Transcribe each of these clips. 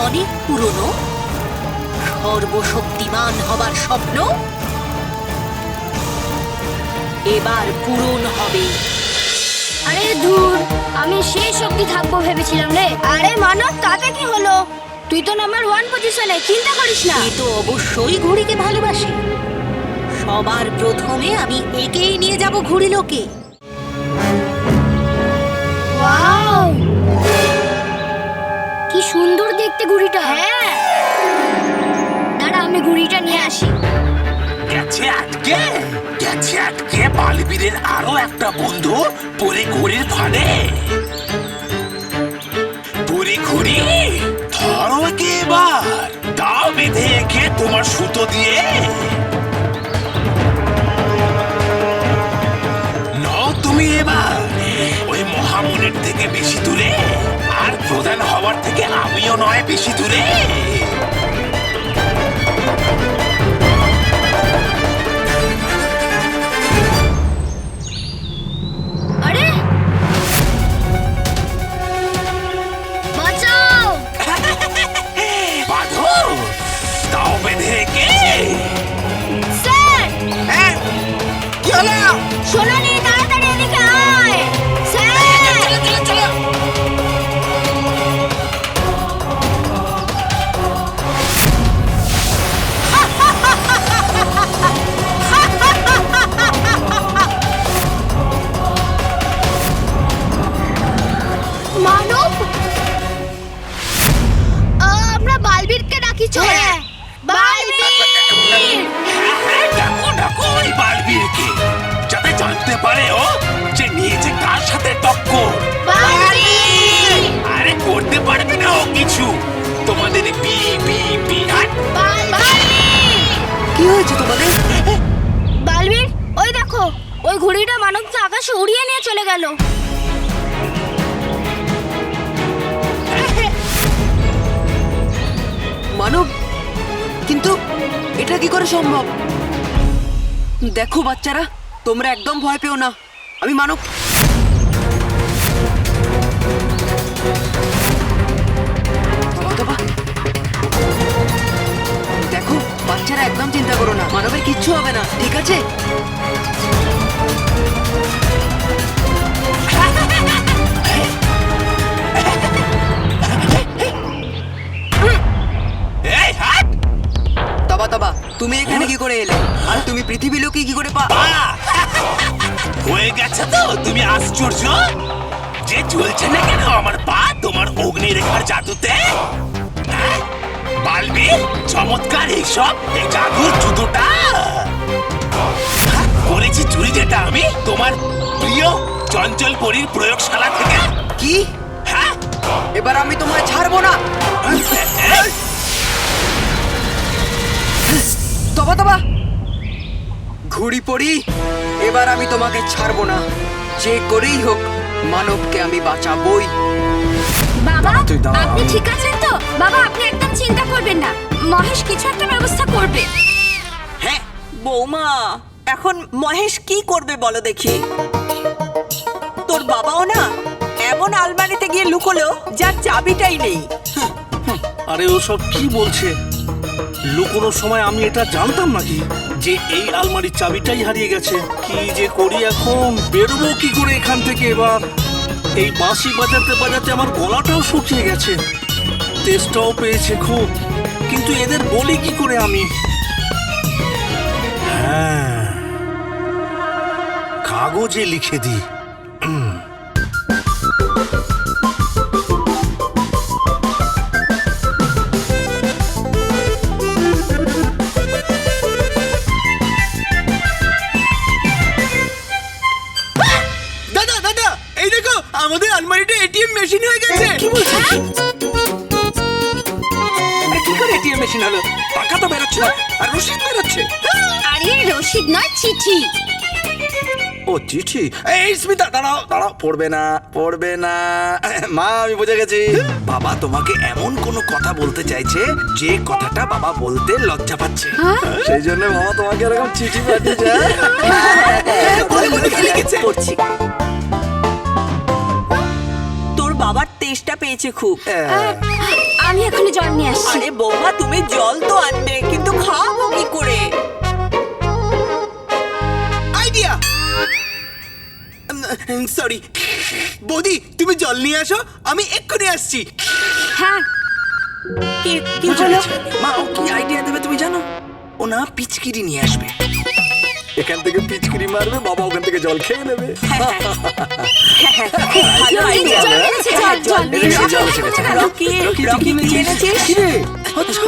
অনেক পুরনো, সর্বশক্তিমান হবার স্বপ্ন এবার পূরণ হবে। আরে ধুর, আমি শেষ অবধি থাকবো ভেবেছিলাম রে। আরে মানব, তাতে কি হলো? তুই তো নাম্বার 1 পজিশনে, চিন্তা করিস না। এ তো অবশ্যই ঘুড়িকে ভালোবাসে। সবার প্রথমে আমি একেই নিয়ে যাব ঘুড়িলোকে। ওয়াও, কি সুন্দর দেখতে ঘুড়িটা। হ্যাঁ, দাঁড়া, আমি ঘুড়িটা নিয়ে আসি। গেছে আটকে বালবীরের আরো একটা বন্ধু পরে ঘুড়ির ফাঁদে। পরে ঘুড়ি ধরো একে এবার, দাও বেঁধে একে তোমার সুতো দিয়ে। নাও তুমি এবার ওই মহামনের থেকে বেশি দূরে, আর প্রধান হওয়ার থেকে আমিও নয় বেশি দূরে। আরে বাঁচাও! বাঁধো, দাও বেঁধে একে। স্যার, কি হলো? সোনালি, তাড়াতাড়ি এদিকে আয়। স্যার, চলো। মানব, আমরা বালবীরকে ডাকি, চল। বালবীর! ডাকো ওই বালবীরকে, যাতে জানতে পারে ও যে নিয়েছে কার সাথে টক্কর। বালবীর! আরে করতে পারবে না ও কিছু, তোমাদের বি বি বি। বালবীর! কি হয়েছে তোমাদের? বালবীর, ওই দেখো, ওই ঘুড়িটা মানবকে আকাশে উড়িয়ে নিয়ে চলে গেল। মানব, কিন্তু এটা কি করে সম্ভব? দেখো বাচ্চারা, তোমরা একদম ভয় পেও না, আমি মানব। দেখো বাচ্চারা, একদম চিন্তা করো না, মানবের কিচ্ছু হবে না, ঠিক আছে? এই হাট! তবা তবা, তুমি এখানে কি করে এলে? আর তুমি পৃথিবী লোকে কি করে হয়ে গেছে তো তুমি আশ্চর্য যে চলছে না কেন আমার পা তোমার অগ্নিরেখার জাদুতে? হ্যাঁ? বালবীর, চমৎকার এইসব, এই জাদুর জুতোটা করেছি চুরি, যেটা আমি তোমার প্রিয় চঞ্চল পরীর প্রয়োগশালা থেকে। কি? হ্যাঁ, এবার আমি তোমায় ছাড়বো না। তবা তবা, ঘুড়ি পড়ি, এবার আমি তোমাকে ছাড়বো না। যে করেই হোক মানবকে আমি বাঁচাবই। বাবা, তুই দাঁড়া। আপনি ঠিক আছেন তো? বাবা, আপনি একদম চিন্তা করবেন না, মহেশ কিছু একটা ব্যবস্থা করবে। হ্যাঁ বৌমা, এখন মহেশ কি করবে বলো দেখি? তোর বাবাও না এমন আলমারিতে গিয়ে লুকোলো যার চাবিটাই নেই। আরে ও সব কি বলছে? লুকোনোর সময় আমি এটা জানতাম নাকি যে এই আলমারির চাবিটাই হারিয়ে গেছে? কি যে করি এখন, বেরোবো কি করে এখান থেকে এবার? এই বাঁশি বাজাতে বাজাতে আমার গলাটাও শুকিয়ে গেছে, তেষ্টাও পেয়েছে খুব, কিন্তু এদের বলি কি করে আমি? হ্যাঁ, কাগজে লিখে দিই। দাদা দাদা, এই দেখো, আমাদের আলমারিটা এটিএম মেশিন হয়ে গেছে। কি বলছিস? কি করে এটিএম মেশিন হলো? টাকা তো বেরোচ্ছে না, আর রসিদ বেরোচ্ছে। আরে রশিদ নয়, চিঠি। ও চিঠি? এই স্মিতা, দাঁড়াও দাঁড়াও, পড়বে না। মা, আমি বুঝে গেছি, বাবা তোমাকে এমন কোনো কথা বলতে চাইছে যে কথাটা বাবা বলতে লজ্জা পাচ্ছে, সেই জন্য বাবা তোমাকে এরকম চিঠি পাঠিয়েছে। পড়ছি। তোর বাবা খাবার তেষ্টা পেয়েছে খুব। আমি এখনই জল নিয়ে আসছি। আরে বৌমা, তুমি জল তো আনবে, কিন্তু খাবো কি করে? আইডিয়া! সরি বৌদি, তুমি জল নিয়ে আসো, আমি এক্ষুনি আসছি। হ্যাঁ, কি হলো? মা, ও কি আইডিয়া দেবে তুমি জানো? ও না পিচকিরি নিয়ে আসবে, এখান থেকে পিচকিরি মারবে, বাবা ওখান থেকে জল খেয়ে নেবে। ভালো এই যে idea। জল এনেছি, জল, জল। হ্যাঁ, জল ছেড়েছে। রকি, রকি কি এনেছিস? কিরে? আচ্ছা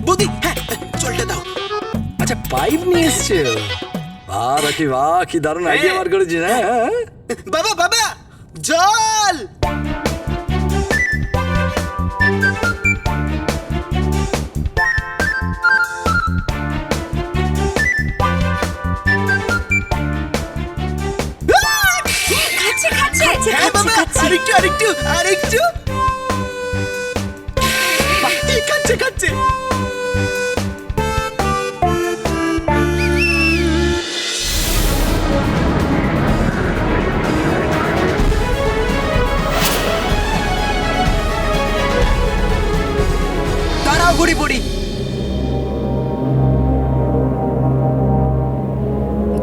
বৌদি, হ্যাঁ, জলটা দাও। আচ্ছা, পাইপ নিয়ে এসছে। বাহ রাকি, বাহ, কি দারুণ আইডিয়া বার করেছিস। হ্যাঁ, বাবা বাবা, জল! হ্যাঁ বাবা, আরেকটু আরেকটু আরেকটু। খাচ্ছে খাচ্ছে। দাঁড়াও ঘুড়ি পড়ি,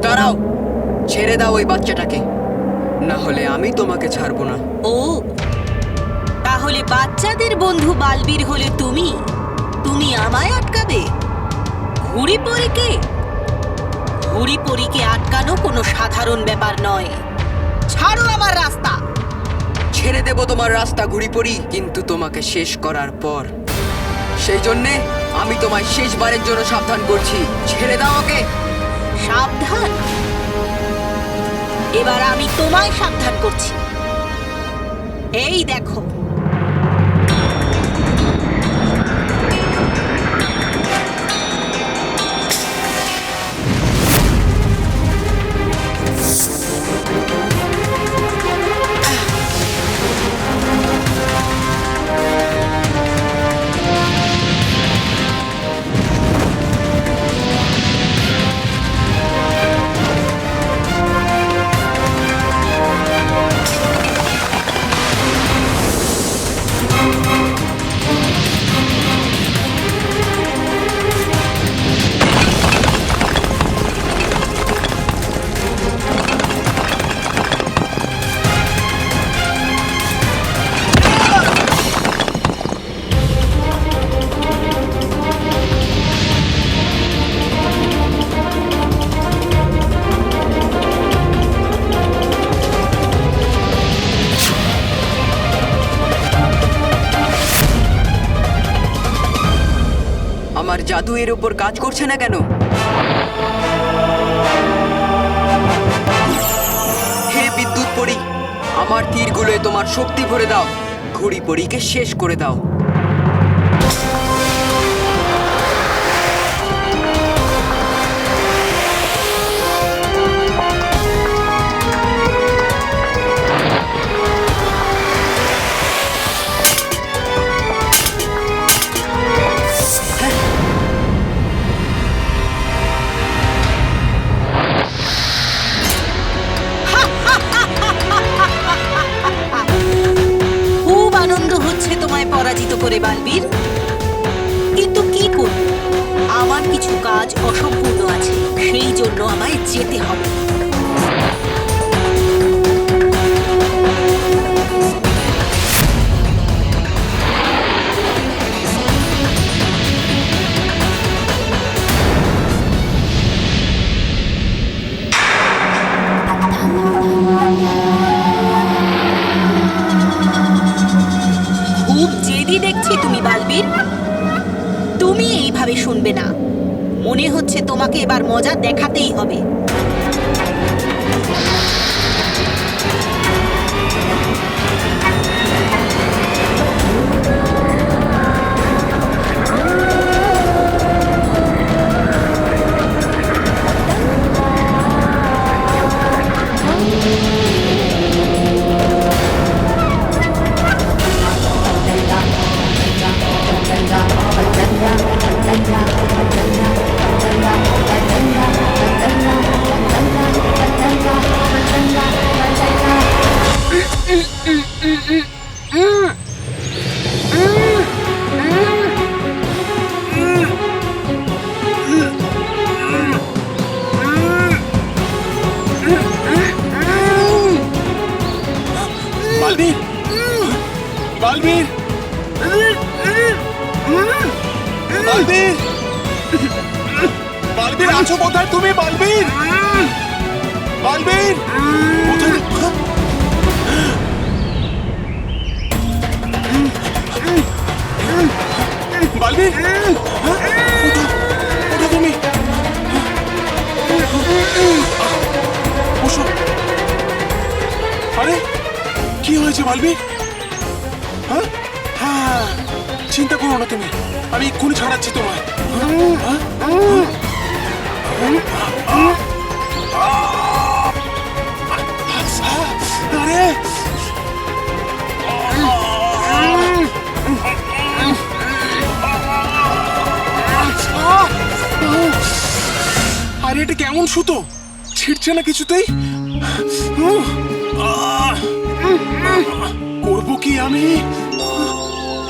দাঁড়াও, ছেড়ে দাও ওই বাচ্চাটাকে, না হলে আমি তোমাকে ছাড়বো না। ও, তাহলে বাচ্চাদের বন্ধু বালবীর হলে তুমি তুমি আমায় আটকাবে? ঘুড়ি পরীকে? ঘুড়ি পরীকে আটকানো কোনো সাধারণ ব্যাপার নয়। ছাড়ো আমার রাস্তা। ছেড়ে দেব তোমার রাস্তা ঘুড়ি পড়ি, কিন্তু তোমাকে শেষ করার পর। সেই জন্যে আমি তোমায় শেষবারের জন্য সাবধান করছি, ছেড়ে দাও ওকে। সাবধান? এবার আমি তোমায় সাবধান করছি। এই দেখো, আমার জাদু এর উপর কাজ করছে না কেন? হে বিদ্যুৎ পরী, আমার তীরগুলোয় তোমার শক্তি ভরে দাও, ঘুড়ি পরীকে শেষ করে দাও। খুব আনন্দ হচ্ছে তোমায় পরাজিত করে বালবীর, কিন্তু কি করব? আমার কিছু কাজ অসম্পূর্ণ আছে, সেই জন্য আমায় যেতে হবে। খুব জেদি দেখছি তুমি বালবীর। তুমি এইভাবে শুনবে না, মনে হচ্ছে তোমাকে এবার মজা দেখাতেই হবে। বালবীর, বালবীর, বালবীর, বালবীর আছো কোথায় তুমি? বালবীর, বালবীর, কোথায়? বালবীর, কোথায় তুমি? বসো। আরে কি হয়েছে বালবীর? হ্যাঁ হ্যাঁ, চিন্তা করো না তুমি, আমি এক্ষুনি ছাড়াচ্ছি তোমায়। আরে আরে এটা কেমন সুতো, ছিঁড়ছে না কিছুতেই। করবো কি আমি?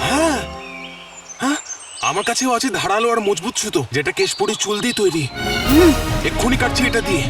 হ্যাঁ হ্যাঁ, আমার কাছেও আছে ধারালো আর মজবুত সুতো, যেটা কেশপুরি চুল দিয়ে তৈরি। এক্ষুনি কাটছি এটা দিয়ে।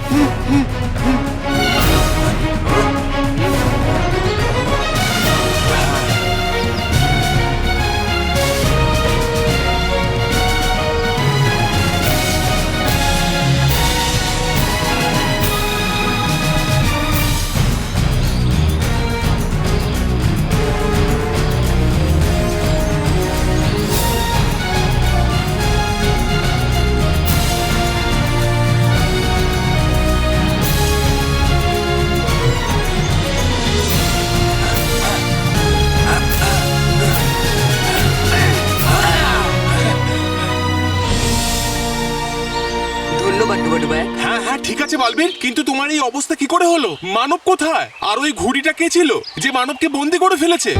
ধন্যবাদ ডুবাডুবাই। হ্যাঁ হ্যাঁ ঠিক আছে বালবীর, কিন্তু তোমার এই অবস্থা কি করে হলো? মানব কোথায়? আর ওই ঘুড়িটা কে ছিল যে মানবকে বন্দি করে ফেলেছে?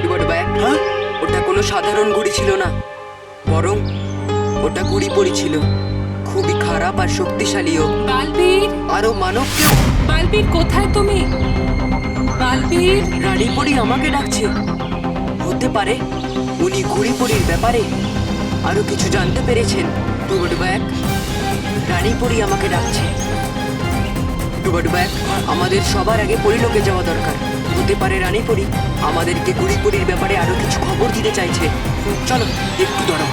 ডুবাডুবাই, হ্যাঁ, ওটা কোনো সাধারণ ঘুড়ি ছিল না, বরং ওটা ঘুড়ি পরি ছিল, খুবই খারাপ আর শক্তিশালীও। বালবীর, আরো মানবকেও। বালবীর কোথায় তুমি? বালবীর, রানী পরি আমাকে ডাকছে। হতে পারে উনি ঘুড়ি পরির ব্যাপারে আরো কিছু জানতে পেরেছেন। ডুবাডুবাই, রানী পরি আমাকে ডাকছে। ডুবাডুবাই, আমাদের সবার আগে পরিলোকে যাওয়া দরকার। হতে পারে রানী পরি আমাদেরকে ঘুড়ি পরির ব্যাপারে আরো কিছু খবর দিতে চাইছে। চলো। একটু দাঁড়াও।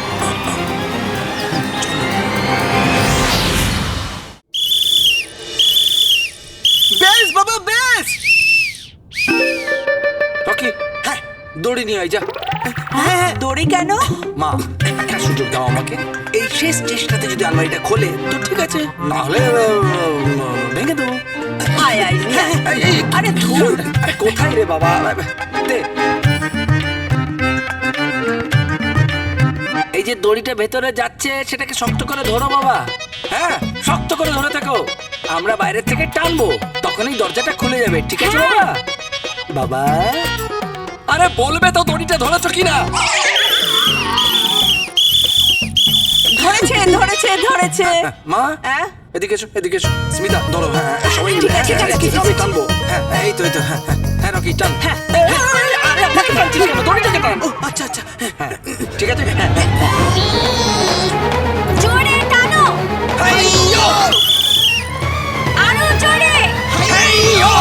বেশ বাবা বেশ। রকি, হ্যাঁ দড়ি নিয়ে আয় যা। দড়ি কেন? মা একটা সুযোগ দাও আমাকে, এই শেষ চেষ্টাতে যদি আলমারিটা খোলে তো ঠিক আছে, না হলে ভেঙে দেবো। আয় আয় নিয়ে আয়। আরে ধুর, আরে কোথায় রে বাবা? দে। এই যে দড়িটা ভেতরে যাচ্ছে সেটাকে শক্ত করে ধরো বাবা। হ্যাঁ শক্ত করে ধরে থাকো, আমরা বাইরে থেকে টানবো, তখনই দরজাটা খুলে যাবে। ঠিক আছে বাবা? বাবা আরে বলবে তো দড়িটা ধরেছো কিনা? ধরেছে ধরেছে ধরেছে। মা হ্যাঁ? এদিকে এসো, এদিকে এসো। স্মিতা ধরো, হ্যাঁ হ্যাঁ, সবাই মিলে। ঠিক আছে, হ্যাঁ, ঠিক আছে, আমি টানবো। হ্যাঁ এই তো এই তো, হ্যাঁ হ্যাঁ হ্যাঁ রকি টান। হ্যাঁ আরে আপনাকে টানছিস কেন? দড়িটাকে টান। ও আচ্ছা আচ্ছা, হ্যাঁ ঠিক আছে। হ্যাঁ জোরে টানো, হাইয়ো আরো জোরে। হাইয়ো।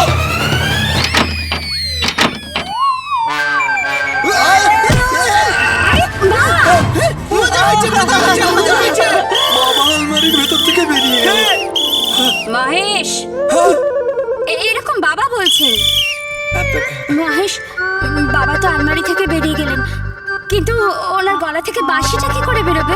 বাবা আলমারির ভেতর থেকে বেরিয়ে এলো। মহেশ, এরকম বাবা বলছেন। মহেশ, বাবা তো আলমারি থেকে বেরিয়ে গেলেন, কিন্তু ওনার গলা থেকে বাঁশিটা কি করে বেরোবে?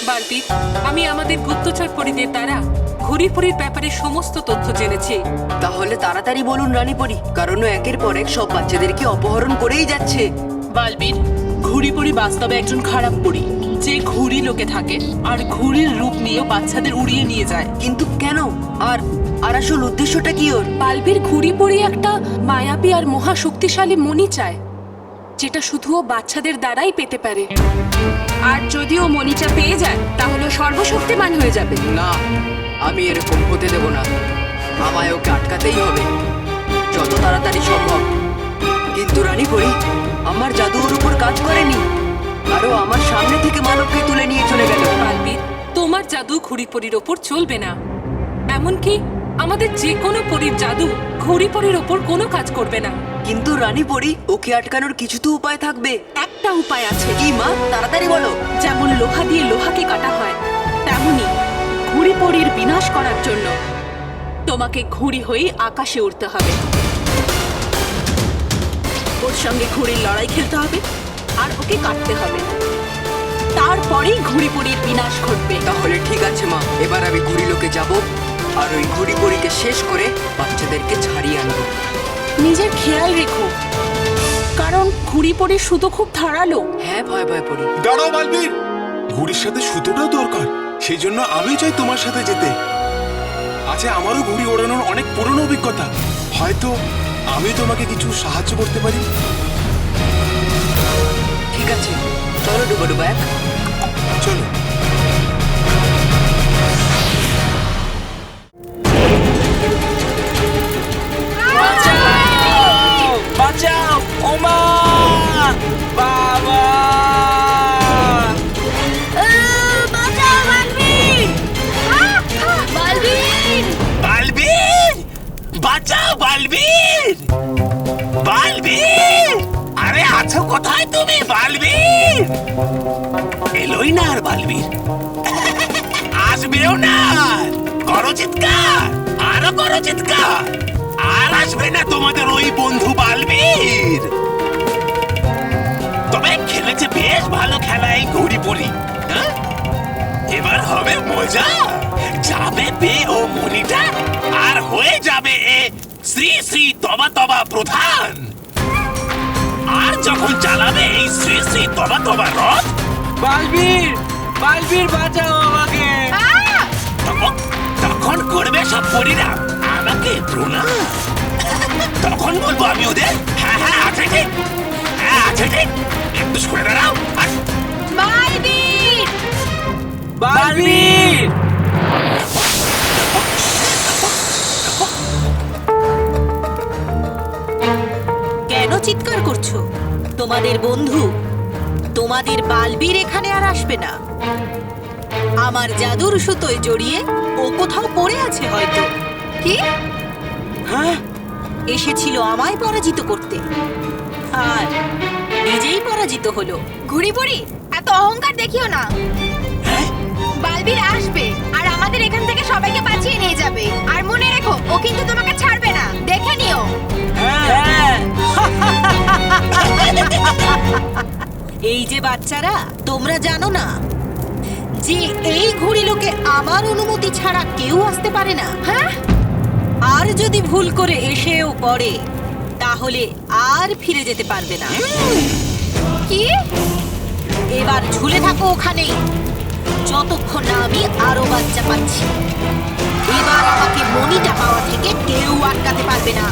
বালবীর, আমি আমাদের গুপ্তচর পরিদের দ্বারা ঘুড়িপড়ির ব্যাপারে সমস্ত তথ্য জেনেছি। তাহলে তাড়াতাড়ি বলুন রানী পরি, কারণ ও একের পর এক সব বাচ্চাদেরকে অপহরণ করেই যাচ্ছে। বালবীর, ঘুড়িপড়ি বাস্তবে একজন খারাপ পরী, যে ঘুড়ি লোকে থাকে আর ঘুড়ির রূপ নিয়ে বাচ্চাদের উড়িয়ে নিয়ে যায়। কিন্তু কেন? আর আর আসল উদ্দেশ্যটা কি ওর? বালবীর, ঘুড়িপড়ি একটা মায়াবী আর মহা শক্তিশালী মণি চায়, যেটা শুধু ও বাচ্চাদের দ্বারাই পেতে পারে। আর যদি ও মণিটা পেয়ে যায় তাহলে ও সর্বশক্তিমান হয়ে যাবে। না, আমি এরকম হতে দেব না। আমায় ওকে আটকাতেই হবে, যত তাড়াতাড়ি সম্ভব। কিন্তু রানীপুরি, আমার জাদু ওর উপর কাজ করেনি, আরও আমার সামনে থেকে মানবকে তুলে নিয়ে চলে গেল। বালবীর, তোমার জাদু ঘুড়িপড়ির ওপর চলবে না। এমনকি আমাদের যে কোনো পরীর জাদু ঘুড়িপড়ির ওপর কোনো কাজ করবে না। কিন্তু রানীপুরি, ওকে আটকানোর কিছু তো উপায় থাকবে। একটা উপায় আছে। কি মা, তাড়াতাড়ি বলো। যেমন লোহা দিয়ে লোহাকে কাটা হয়, তেমনি ঘুড়িপড়ির বিনাশ করার জন্য তোমাকে ঘুড়ি হয়ে আকাশে উড়তে হবে। ওর সঙ্গে ঘুড়ির লড়াই খেলতে হবে আর ওকে কাটতে হবে। তারপরেই ঘুড়িপড়ির বিনাশ ঘটবে। তাহলে ঠিক আছে মা, এবার আমি ঘুড়িলোকে যাব আর ওই ঘুড়িপড়িকে শেষ করে বাচ্চাদেরকে ছাড়িয়ে আনবো। নিজের খেয়াল রেখো, কারণ ঘুড়িপড়ির সুতো খুব ধারালো। হ্যাঁ, ভয় ভয় পড়ি। দাঁড়াও বালবীর, ঘুড়ির সাথে সুতোটাও দরকার, সেই জন্য আমি চাই তোমার সাথে যেতে। আচ্ছা, আমারও ঘুড়ি ওড়ানোর অনেক পুরনো অভিজ্ঞতা, হয়তো আমি তোমাকে কিছু সাহায্য করতে পারি। ঠিক আছে, চলো ডুবো ডুবো এক। চলো। বাঁচাও, ওমা, বাবা! বালবীর, বাঁচাও বালবীর! বালবীর, আরে আছো কোথায় তুমি বালবীর? এলোই না আর বালবীর, আসবেও না। করো চিৎকার, আরো করো চিৎকার, আর আসবে না তোমাদের ওই বন্ধু বালবীর। তবে খেলেছে বেশ ভালো খেলা এই ঘুড়িপড়ি, হ্যাঁ? এবার হবে মজা, যাবে বে ও মনিটা, আর হয়ে যাবে এ শ্রী শ্রী তবা তবা প্রধান। আর যখন চালাবে এই শ্রী শ্রী তবা তবা রথ, বালবীর, বালবীর বাঁচাও আমাকে। তখন করবে সব পরীরা আমাকে প্রণাম। তখন বলবো আমি ওদের, হ্যাঁ হ্যাঁ আছে ঠিক, হ্যাঁ আছে ঠিক, একটু সরে দাঁড়াও। বালবীর! বালবীর! কেন চিৎকার করছো? তোমাদের বন্ধু, তোমাদের বালবীর এখানে আর আসবে না। আমার জাদুর সুতোয় জড়িয়ে ও কোথাও পড়ে আছে হয়তো। কি? হ্যাঁ, এসেছিল আমায় পরাজিত করতে, আর নিজেই পরাজিত হলো। ঘুড়িপড়ি, এত অহংকার দেখিও না। বালবীর আসবে আর আমাদের এখান থেকে সবাইকে বাঁচিয়ে নিয়ে যাবে। আর মনে রেখো, ও কিন্তু তোমাকে ছাড়বে না, দেখে নিও। হ্যাঁ। এই যে বাচ্চারা, তোমরা জানো না যে এই ঘুড়িলোকে আমার অনুমতি ছাড়া কেউ আসতে পারে না। হ্যাঁ? আর যদি ভুল করে এসেও পড়ে, তাহলে আর ফিরে যেতে পারবে না। কি? এবার ঝুলে থাকো ওখানেই, যতক্ষণ না আমি আরো বাচ্চা পাচ্ছি। এবার আমাকে মনিটা পাওয়া থেকে কেউ আটকাতে পারবে না,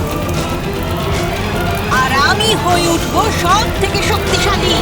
আর আমি হয়ে উঠবো সব থেকে শক্তিশালী।